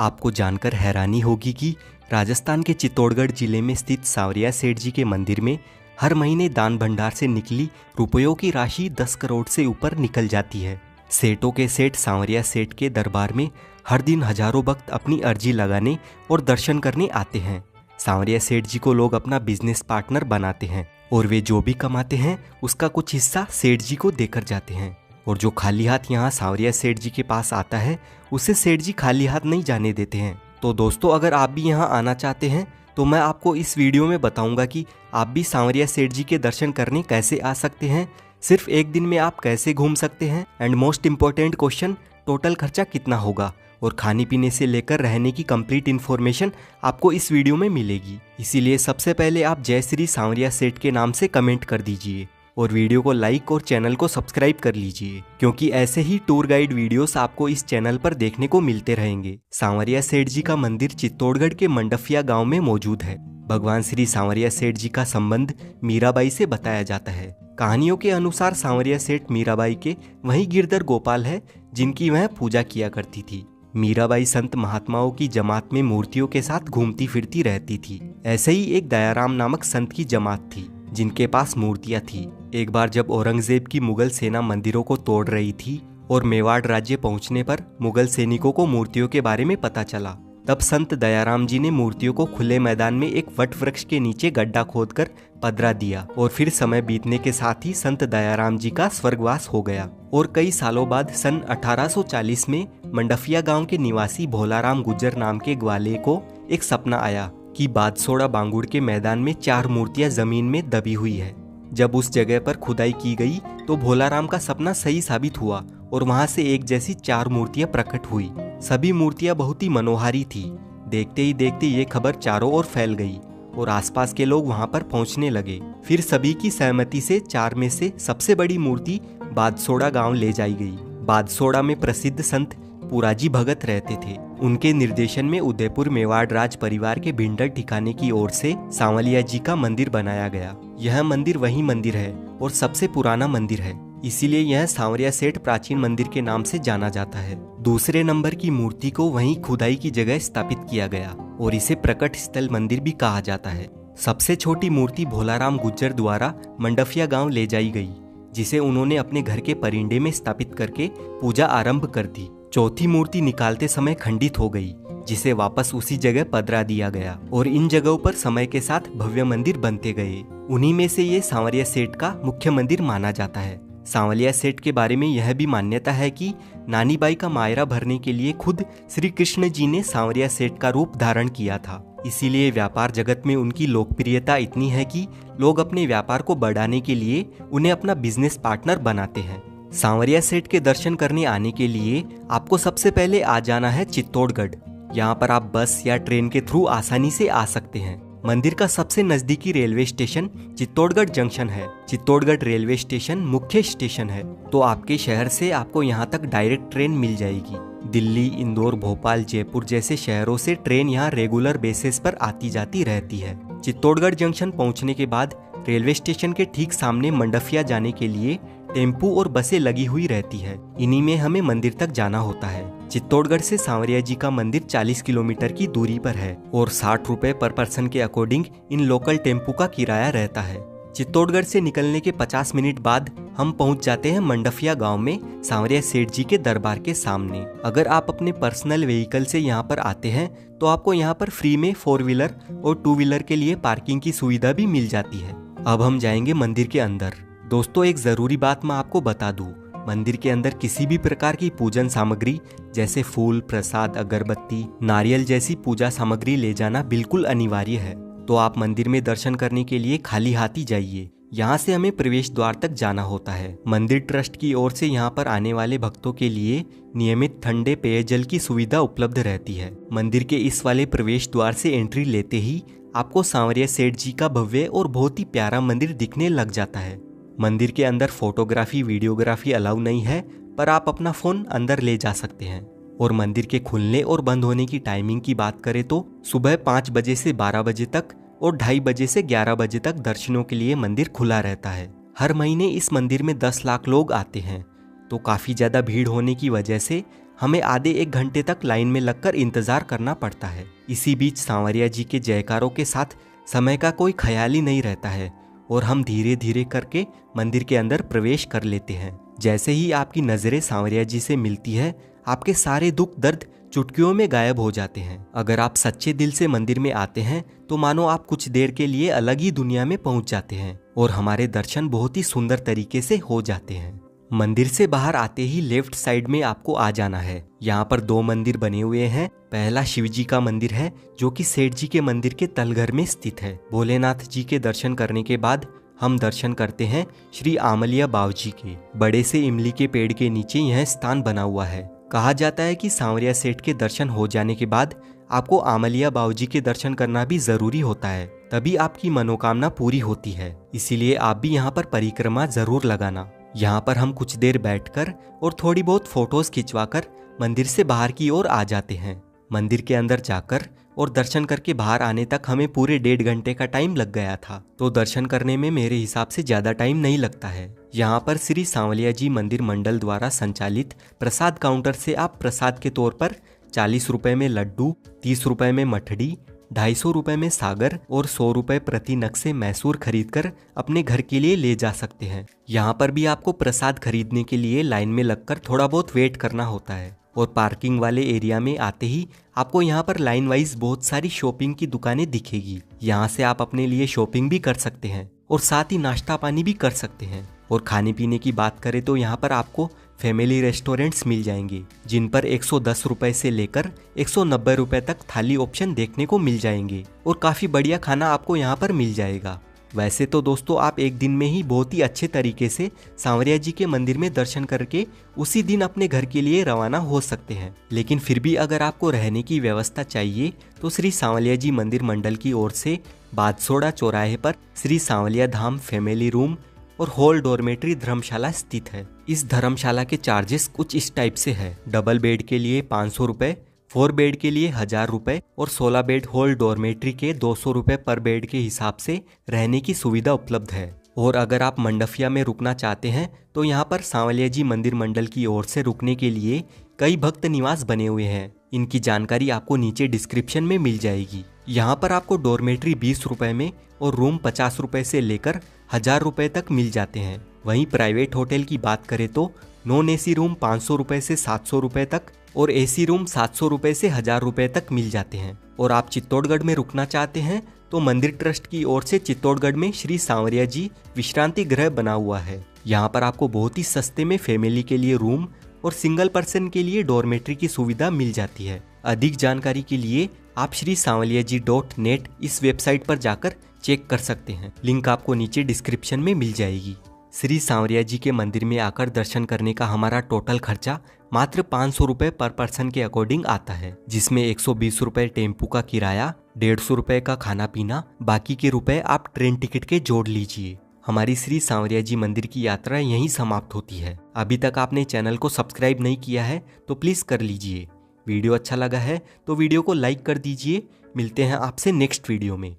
आपको जानकर हैरानी होगी कि राजस्थान के चित्तौड़गढ़ जिले में स्थित सांवरिया सेठ जी के मंदिर में हर महीने दान भंडार से निकली रुपयों की राशि 10 करोड़ से ऊपर निकल जाती है। सेठों के सेठ सांवरिया सेठ के दरबार में हर दिन हजारों भक्त अपनी अर्जी लगाने और दर्शन करने आते हैं। सांवरिया सेठ जी को लोग अपना बिजनेस पार्टनर बनाते हैं और वे जो भी कमाते हैं उसका कुछ हिस्सा सेठ जी को देकर जाते हैं। और जो खाली हाथ यहाँ सांवरिया सेठ जी के पास आता है उसे सेठ जी खाली हाथ नहीं जाने देते हैं। तो दोस्तों, अगर आप भी यहाँ आना चाहते हैं तो मैं आपको इस वीडियो में बताऊंगा कि आप भी सांवरिया सेठ जी के दर्शन करने कैसे आ सकते हैं, सिर्फ एक दिन में आप कैसे घूम सकते हैं, and most important question, total खर्चा कितना होगा, और खाने पीने से लेकर रहने की कंप्लीट इन्फॉर्मेशन आपको इस वीडियो में मिलेगी। इसीलिए सबसे पहले आप जय श्री सांवरिया सेठ के नाम से कमेंट कर दीजिए और वीडियो को लाइक और चैनल को सब्सक्राइब कर लीजिए, क्योंकि ऐसे ही टूर गाइड वीडियोस आपको इस चैनल पर देखने को मिलते रहेंगे। सांवरिया सेठ जी का मंदिर चित्तौड़गढ़ के मंडफिया गांव में मौजूद है। भगवान श्री सांवरिया सेठ जी का संबंध मीराबाई से बताया जाता है। कहानियों के अनुसार सांवरिया सेठ मीराबाई के वही गिरधर गोपाल है जिनकी वह पूजा किया करती थी। मीराबाई संत महात्माओं की जमात में मूर्तियों के साथ घूमती फिरती रहती थी। ऐसे ही एक दयाराम नामक संत की जमात थी जिनके पास मूर्तियां थी। एक बार जब औरंगजेब की मुगल सेना मंदिरों को तोड़ रही थी और मेवाड़ राज्य पहुंचने पर मुगल सैनिकों को मूर्तियों के बारे में पता चला, तब संत दयाराम जी ने मूर्तियों को खुले मैदान में एक वट वृक्ष के नीचे गड्ढा खोदकर पधरा दिया और फिर समय बीतने के साथ ही संत दयाराम जी का स्वर्गवास हो गया। और कई सालों बाद सन 1840 में मंडफिया गांव के निवासी भोलाराम गुज्जर नाम के ग्वाले को एक सपना आया कि बादसोड़ा बांगुड़ के मैदान में 4 मूर्तियां जमीन में दबी हुई है। जब उस जगह पर खुदाई की गई तो भोलाराम का सपना सही साबित हुआ और वहां से एक जैसी 4 मूर्तियां प्रकट हुई। सभी मूर्तियां बहुत ही मनोहारी थी। देखते ही देखते ये खबर चारों ओर फैल गई और आसपास के लोग वहां पर पहुंचने लगे। फिर सभी की सहमति से 4 में से सबसे बड़ी मूर्ति बादसोड़ा गांव ले जाई गई। बादसोड़ा में प्रसिद्ध संत पुराजी भगत रहते थे। उनके निर्देशन में उदयपुर मेवाड़ राज परिवार के भिंडर ठिकाने की ओर से सांवलिया जी का मंदिर बनाया गया। यह मंदिर वही मंदिर है और सबसे पुराना मंदिर है, इसीलिए यह सांवरिया सेठ प्राचीन मंदिर के नाम से जाना जाता है। दूसरे नंबर की मूर्ति को वहीं खुदाई की जगह स्थापित किया गया और इसे प्रकट स्थल मंदिर भी कहा जाता है। सबसे छोटी मूर्ति भोलाराम गुज्जर द्वारा मंडफिया गांव ले जाई गई, जिसे उन्होंने अपने घर के परिंडे में स्थापित करके पूजा आरंभ कर दी। चौथी मूर्ति निकालते समय खंडित हो गई, जिसे वापस उसी जगह पधरा दिया गया और इन जगहों पर समय के साथ भव्य मंदिर बनते गए। उन्हीं में से ये सांवरिया सेठ का मुख्य मंदिर माना जाता है। सांवलिया सेठ के बारे में यह भी मान्यता है कि नानी बाई का मायरा भरने के लिए खुद श्री कृष्ण जी ने सांवरिया सेठ का रूप धारण किया था। इसीलिए व्यापार जगत में उनकी लोकप्रियता इतनी है कि लोग अपने व्यापार को बढ़ाने के लिए उन्हें अपना बिजनेस पार्टनर बनाते हैं। सांवरिया सेठ के दर्शन करने आने के लिए आपको सबसे पहले आ जाना है चित्तौड़गढ़। यहाँ पर आप बस या ट्रेन के थ्रू आसानी से आ सकते हैं। मंदिर का सबसे नजदीकी रेलवे स्टेशन चित्तौड़गढ़ जंक्शन है। चित्तौड़गढ़ रेलवे स्टेशन मुख्य स्टेशन है, तो आपके शहर से आपको यहाँ तक डायरेक्ट ट्रेन मिल जाएगी। दिल्ली, इंदौर, भोपाल, जयपुर जैसे शहरों से ट्रेन यहाँ रेगुलर बेसिस पर आती जाती रहती है। चित्तौड़गढ़ जंक्शन पहुँचने के बाद रेलवे स्टेशन के ठीक सामने मंडफिया जाने के लिए टेम्पू और बसें लगी हुई रहती है। इन्हीं में हमें मंदिर तक जाना होता है। चित्तौड़गढ़ से सांवरिया जी का मंदिर 40 किलोमीटर की दूरी पर है और 60 रुपए पर पर्सन के अकॉर्डिंग इन लोकल टेम्पू का किराया रहता है। चित्तौड़गढ़ से निकलने के 50 मिनट बाद हम पहुंच जाते हैं मंडफिया गांव में सांवरिया सेठ जी के दरबार के सामने। अगर आप अपने पर्सनल व्हीकल से यहाँ पर आते हैं तो आपको यहाँ पर फ्री में 4 व्हीलर और 2 व्हीलर के लिए पार्किंग की सुविधा भी मिल जाती है। अब हम जाएंगे मंदिर के अंदर। दोस्तों, एक जरूरी बात मैं आपको बता दूं, मंदिर के अंदर किसी भी प्रकार की पूजन सामग्री जैसे फूल, प्रसाद, अगरबत्ती, नारियल जैसी पूजा सामग्री ले जाना बिल्कुल अनिवार्य है। तो आप मंदिर में दर्शन करने के लिए खाली हाथ ही जाइए। यहाँ से हमें प्रवेश द्वार तक जाना होता है। मंदिर ट्रस्ट की ओर से यहाँ पर आने वाले भक्तों के लिए नियमित ठंडे पेयजल की सुविधा उपलब्ध रहती है। मंदिर के इस वाले प्रवेश द्वार से एंट्री लेते ही आपको सांवरिया सेठ जी का भव्य और बहुत ही प्यारा मंदिर दिखने लग जाता है। मंदिर के अंदर फोटोग्राफी, वीडियोग्राफी अलाउ नहीं है, पर आप अपना फोन अंदर ले जा सकते हैं। और मंदिर के खुलने और बंद होने की टाइमिंग की बात करें तो सुबह 5 बजे से 12 बजे तक और 2:30 बजे से 11 बजे तक दर्शनों के लिए मंदिर खुला रहता है। हर महीने इस मंदिर में 10 लाख लोग आते हैं, तो काफ़ी ज़्यादा भीड़ होने की वजह से हमें आधे 1 घंटे तक लाइन में लगकर इंतजार करना पड़ता है। इसी बीच सांवरिया जी के जयकारों के साथ समय का कोई ख्याल ही नहीं रहता है और हम धीरे धीरे करके मंदिर के अंदर प्रवेश कर लेते हैं। जैसे ही आपकी नजरें सांवरिया जी से मिलती है, आपके सारे दुख दर्द चुटकियों में गायब हो जाते हैं। अगर आप सच्चे दिल से मंदिर में आते हैं तो मानो आप कुछ देर के लिए अलग ही दुनिया में पहुंच जाते हैं और हमारे दर्शन बहुत ही सुंदर तरीके से हो जाते हैं। मंदिर से बाहर आते ही लेफ्ट साइड में आपको आ जाना है। यहाँ पर 2 मंदिर बने हुए हैं। पहला शिव जी का मंदिर है जो कि सेठ जी के मंदिर के तलघर में स्थित है। भोलेनाथ जी के दर्शन करने के बाद हम दर्शन करते हैं श्री आमलिया बावजी के। बड़े से इमली के पेड़ के नीचे यह स्थान बना हुआ है। कहा जाता है कि सांवरिया सेठ के दर्शन हो जाने के बाद आपको आमलिया बावजी के दर्शन करना भी जरूरी होता है, तभी आपकी मनोकामना पूरी होती है। इसीलिए आप भी यहाँ पर परिक्रमा जरूर लगाना। यहाँ पर हम कुछ देर बैठकर और थोड़ी बहुत फोटोज खिंचवाकर मंदिर से बाहर की ओर आ जाते हैं। मंदिर के अंदर जाकर और दर्शन करके बाहर आने तक हमें पूरे 1.5 घंटे का टाइम लग गया था, तो दर्शन करने में मेरे हिसाब से ज्यादा टाइम नहीं लगता है। यहाँ पर श्री सांवलिया जी मंदिर मंडल द्वारा संचालित प्रसाद काउंटर से आप प्रसाद के तौर पर 40 रुपए में लड्डू, 30 रुपए में मठड़ी, 250 रुपए में सागर और 100 रुपए प्रति नग से मैसूर खरीदकर अपने घर के लिए ले जा सकते हैं। यहाँ पर भी आपको प्रसाद खरीदने के लिए लाइन में लगकर थोड़ा बहुत वेट करना होता है और पार्किंग वाले एरिया में आते ही आपको यहाँ पर लाइन वाइज बहुत सारी शॉपिंग की दुकानें दिखेगी। यहाँ से आप अपने लिए शॉपिंग भी कर सकते हैं और साथ ही नाश्ता पानी भी कर सकते हैं। और खाने पीने की बात करें तो यहाँ पर आपको फैमिली रेस्टोरेंट्स मिल जाएंगे जिन पर 110 रुपए से लेकर 190 रुपए तक थाली ऑप्शन देखने को मिल जाएंगे और काफ़ी बढ़िया खाना आपको यहाँ पर मिल जाएगा। वैसे तो दोस्तों आप एक दिन में ही बहुत ही अच्छे तरीके से सांवरिया जी के मंदिर में दर्शन करके उसी दिन अपने घर के लिए रवाना हो सकते हैं, लेकिन फिर भी अगर आपको रहने की व्यवस्था चाहिए तो श्री सांवलिया जी मंदिर मंडल की ओर से बादसोड़ा चौराहे पर श्री सांवलिया धाम फैमिली रूम और हॉल डॉर्मेट्री धर्मशाला स्थित है। इस धर्मशाला के चार्जेस कुछ इस टाइप से है। डबल बेड के लिए 500 रुपए, 4 बेड के लिए 1000 रुपए और 16 बेड हॉल डॉर्मेट्री के 200 रुपए पर बेड के हिसाब से रहने की सुविधा उपलब्ध है। और अगर आप मंडफिया में रुकना चाहते हैं तो यहाँ पर सांवलिया जी मंदिर मंडल की ओर से रुकने के लिए कई भक्त निवास बने हुए हैं। इनकी जानकारी आपको नीचे डिस्क्रिप्शन में मिल जाएगी। यहाँ पर आपको डॉर्मेट्री 20 रुपए में और रूम 50 रुपए से लेकर 1000 रुपए तक मिल जाते हैं। वहीं प्राइवेट होटल की बात करें तो नॉन एसी रूम 500 रुपए से 700 रुपए तक और एसी रूम 700 रुपए से 1000 रुपए तक मिल जाते हैं। और आप चित्तौड़गढ़ में रुकना चाहते हैं तो मंदिर ट्रस्ट की ओर से चित्तौड़गढ़ में श्री सांवरिया जी विश्रांति गृह बना हुआ है। यहाँ पर आपको बहुत ही सस्ते में फैमिली के लिए रूम और सिंगल पर्सन के लिए डॉर्मेट्री की सुविधा मिल जाती है। अधिक जानकारी के लिए आप shrisavaliaji.net इस वेबसाइट पर जाकर चेक कर सकते हैं। लिंक आपको नीचे डिस्क्रिप्शन में मिल जाएगी। श्री सांवरिया जी के मंदिर में आकर दर्शन करने का हमारा टोटल खर्चा मात्र 500 रुपए पर पर्सन के अकॉर्डिंग आता है, जिसमें 120 रुपए टेम्पू का किराया, 150 रुपए का खाना पीना, बाकी के रुपए आप ट्रेन टिकट के जोड़ लीजिए। हमारी श्री सांवरिया जी मंदिर की यात्रा यहीं समाप्त होती है। अभी तक आपने चैनल को सब्सक्राइब नहीं किया है तो प्लीज कर लीजिए। वीडियो अच्छा लगा है तो वीडियो को लाइक कर दीजिए। मिलते हैं आपसे नेक्स्ट वीडियो में।